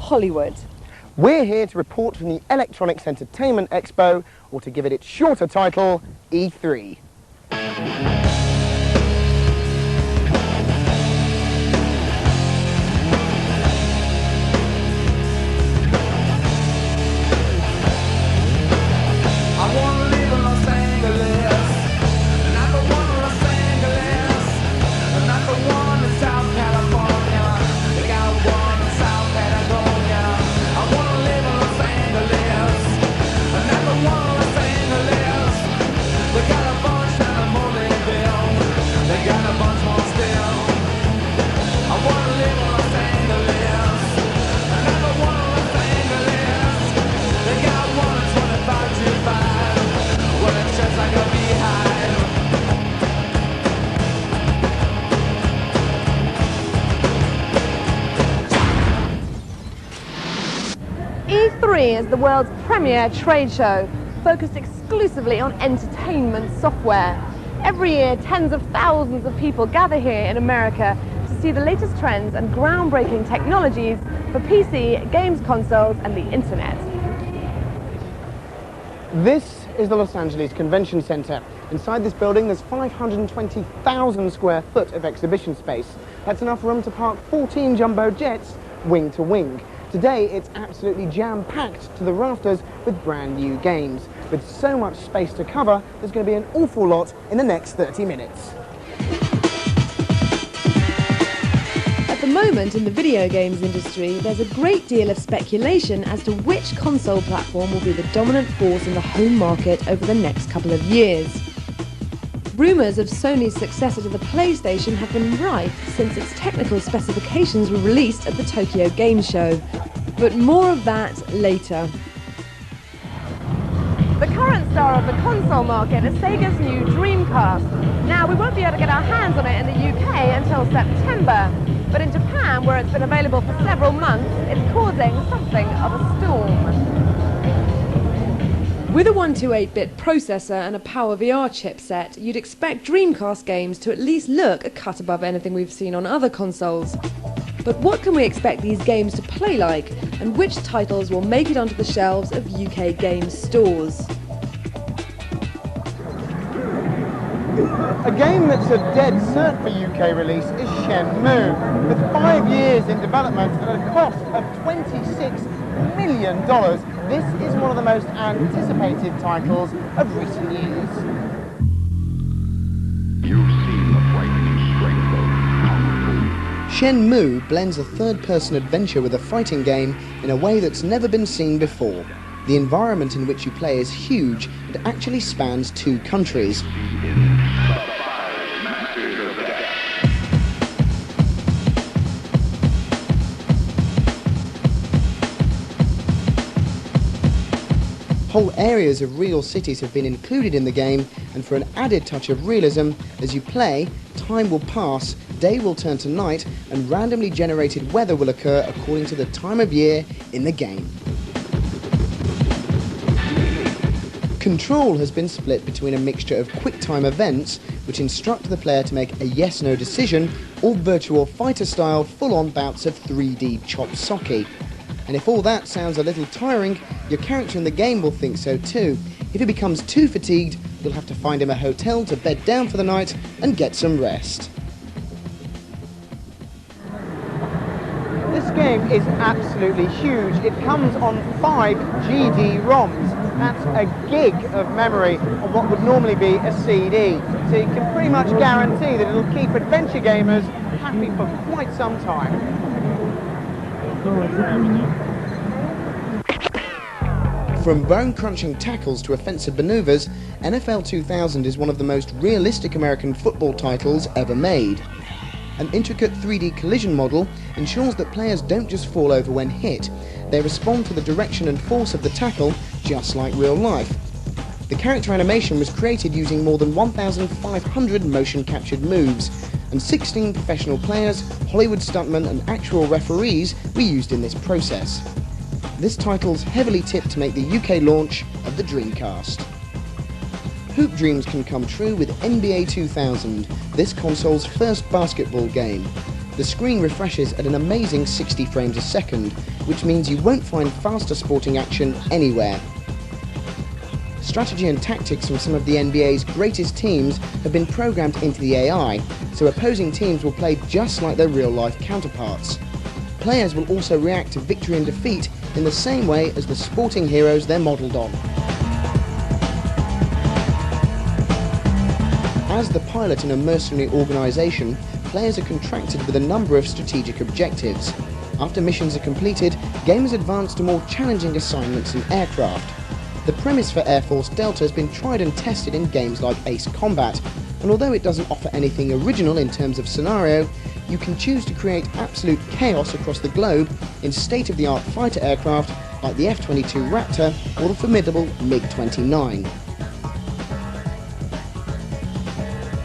Hollywood. We're here to report from the Electronics Entertainment Expo, or to give it its shorter title, E3. E3 is the world's premier trade show, focused exclusively on entertainment software. Every year, tens of thousands of people gather here in America to see the latest trends and groundbreaking technologies for PC, games consoles, and the internet. This is the Los Angeles Convention Center. Inside this building, there's 520,000 square foot of exhibition space. That's enough room to park 14 jumbo jets, wing to wing. Today, it's absolutely jam-packed to the rafters with brand new games. With so much space to cover, there's going to be an awful lot in the next 30 minutes. At the moment in the video games industry, there's a great deal of speculation as to which console platform will be the dominant force in the home market over the next couple of years. Rumours of Sony's successor to the PlayStation have been rife since its technical specifications were released at the Tokyo Game Show. But more of that later. The current star of the console market is Sega's new Dreamcast. Now, we won't be able to get our hands on it in the UK until September, but in Japan, where it's been available for several months, it's causing something of a storm. With a 128-bit processor and a PowerVR chipset, you'd expect Dreamcast games to at least look a cut above anything we've seen on other consoles. But what can we expect these games to play like, and which titles will make it onto the shelves of UK games stores? A game that's a dead cert for UK release is Shenmue. With 5 years in development and at a cost of $26 million, this is one of the most anticipated titles of recent years. You've seen the frightening strength of Shenmue blends a third-person adventure with a fighting game in a way that's never been seen before. The environment in which you play is huge and actually spans 2 countries. Whole areas of real cities have been included in the game, and for an added touch of realism, as you play, time will pass, day will turn to night, and randomly generated weather will occur according to the time of year in the game. Control has been split between a mixture of quick-time events, which instruct the player to make a yes-no decision, or virtual fighter-style full-on bouts of 3D chop-socky. And if all that sounds a little tiring, your character in the game will think so too. If he becomes too fatigued, you'll have to find him a hotel to bed down for the night and get some rest. This game is absolutely huge. It comes on 5 GD-ROMs. That's a gig of memory on what would normally be a CD. So you can pretty much guarantee that it'll keep adventure gamers happy for quite some time. From bone-crunching tackles to offensive maneuvers, NFL 2000 is one of the most realistic American football titles ever made. An intricate 3D collision model ensures that players don't just fall over when hit, they respond to the direction and force of the tackle just like real life. The character animation was created using more than 1,500 motion-captured moves, and 16 professional players, Hollywood stuntmen and actual referees were used in this process. This title's heavily tipped to make the UK launch of the Dreamcast. Hoop dreams can come true with NBA 2000, this console's first basketball game. The screen refreshes at an amazing 60 frames a second, which means you won't find faster sporting action anywhere. Strategy and tactics from some of the NBA's greatest teams have been programmed into the AI, so opposing teams will play just like their real-life counterparts. Players will also react to victory and defeat in the same way as the sporting heroes they're modelled on. As the pilot in a mercenary organisation, players are contracted with a number of strategic objectives. After missions are completed, gamers advance to more challenging assignments in aircraft. The premise for Air Force Delta has been tried and tested in games like Ace Combat, and although it doesn't offer anything original in terms of scenario, you can choose to create absolute chaos across the globe in state-of-the-art fighter aircraft like the F-22 Raptor or the formidable MiG-29.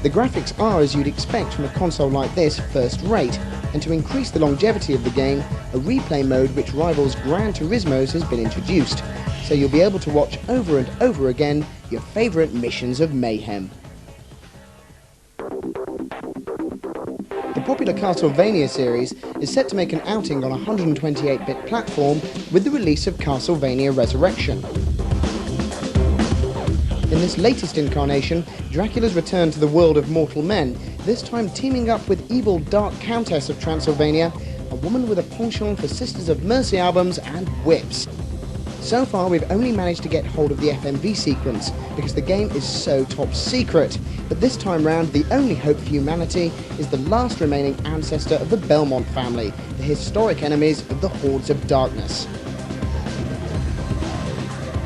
The graphics are, as you'd expect from a console like this, first rate, and to increase the longevity of the game, a replay mode which rivals Gran Turismo's has been introduced, so you'll be able to watch over and over again your favourite missions of mayhem. The popular Castlevania series is set to make an outing on a 128-bit platform with the release of Castlevania Resurrection. In this latest incarnation, Dracula's returned to the world of mortal men, this time teaming up with evil Dark Countess of Transylvania, a woman with a penchant for Sisters of Mercy albums and whips. So far we've only managed to get hold of the FMV sequence because the game is so top secret, but this time round the only hope for humanity is the last remaining ancestor of the Belmont family, the historic enemies of the Hordes of Darkness.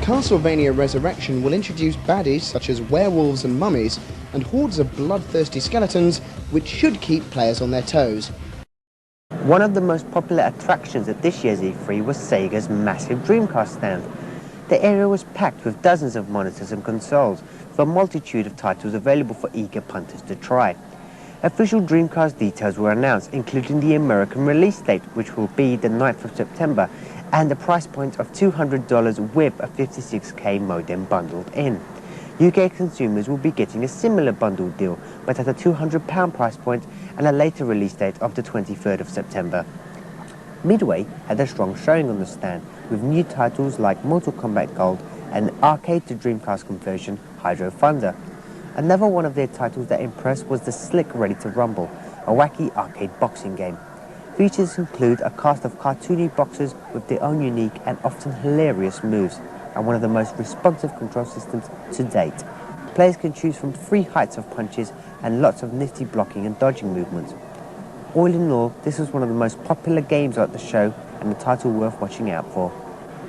Castlevania Resurrection will introduce baddies such as werewolves and mummies, and hordes of bloodthirsty skeletons which should keep players on their toes. One of the most popular attractions at this year's E3 was Sega's massive Dreamcast stand. The area was packed with dozens of monitors and consoles, with a multitude of titles available for eager punters to try. Official Dreamcast details were announced, including the American release date, which will be the 9th of September, and a price point of $200 with a 56K modem bundled in. UK consumers will be getting a similar bundled deal, but at a £200 price point and a later release date of the 23rd of September. Midway had a strong showing on the stand, with new titles like Mortal Kombat Gold and arcade to Dreamcast conversion Hydro Thunder. Another one of their titles that impressed was the slick Ready to Rumble, a wacky arcade boxing game. Features include a cast of cartoony boxers with their own unique and often hilarious moves, and one of the most responsive control systems to date. Players can choose from 3 heights of punches and lots of nifty blocking and dodging movements. All in all, this was one of the most popular games at the show and a title worth watching out for.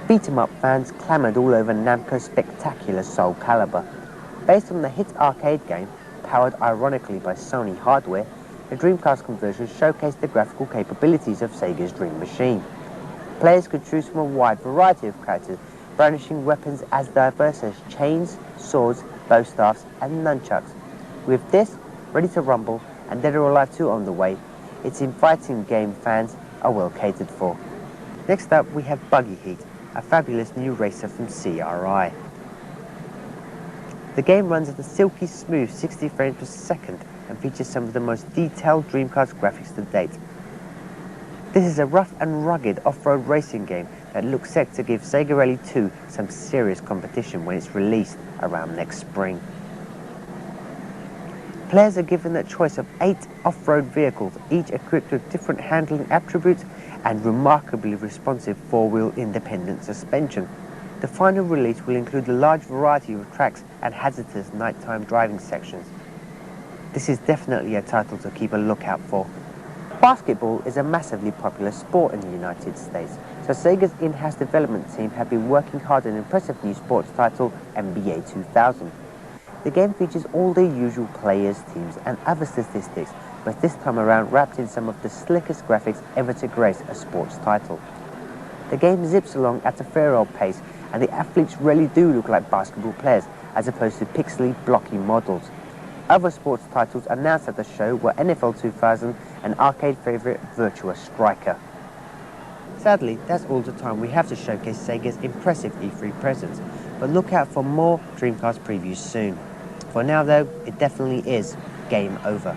Beat-em-up fans clamoured all over Namco's spectacular Soul Calibur. Based on the hit arcade game, powered ironically by Sony hardware, the Dreamcast conversion showcased the graphical capabilities of Sega's Dream Machine. Players could choose from a wide variety of characters, brandishing weapons as diverse as chains, swords, bow staffs and nunchucks. With this, Ready to Rumble and Dead or Alive 2 on the way, its inviting game fans are well catered for. Next up we have Buggy Heat, a fabulous new racer from CRI. The game runs at a silky smooth 60 frames per second and features some of the most detailed Dreamcast graphics to date. This is a rough and rugged off-road racing game that looks set to give Sega Rally 2 some serious competition when it's released around next spring. Players are given a choice of 8 off-road vehicles, each equipped with different handling attributes and remarkably responsive 4-wheel independent suspension. The final release will include a large variety of tracks and hazardous nighttime driving sections. This is definitely a title to keep a lookout for. Basketball is a massively popular sport in the United States, so Sega's in-house development team have been working hard on an impressive new sports title, NBA 2000. The game features all the usual players, teams and other statistics, but this time around wrapped in some of the slickest graphics ever to grace a sports title. The game zips along at a fair old pace, and the athletes really do look like basketball players, as opposed to pixely, blocky models. Other sports titles announced at the show were NFL 2000 and arcade favourite Virtua Striker. Sadly, that's all the time we have to showcase Sega's impressive E3 presence, but look out for more Dreamcast previews soon. For now though, it definitely is game over.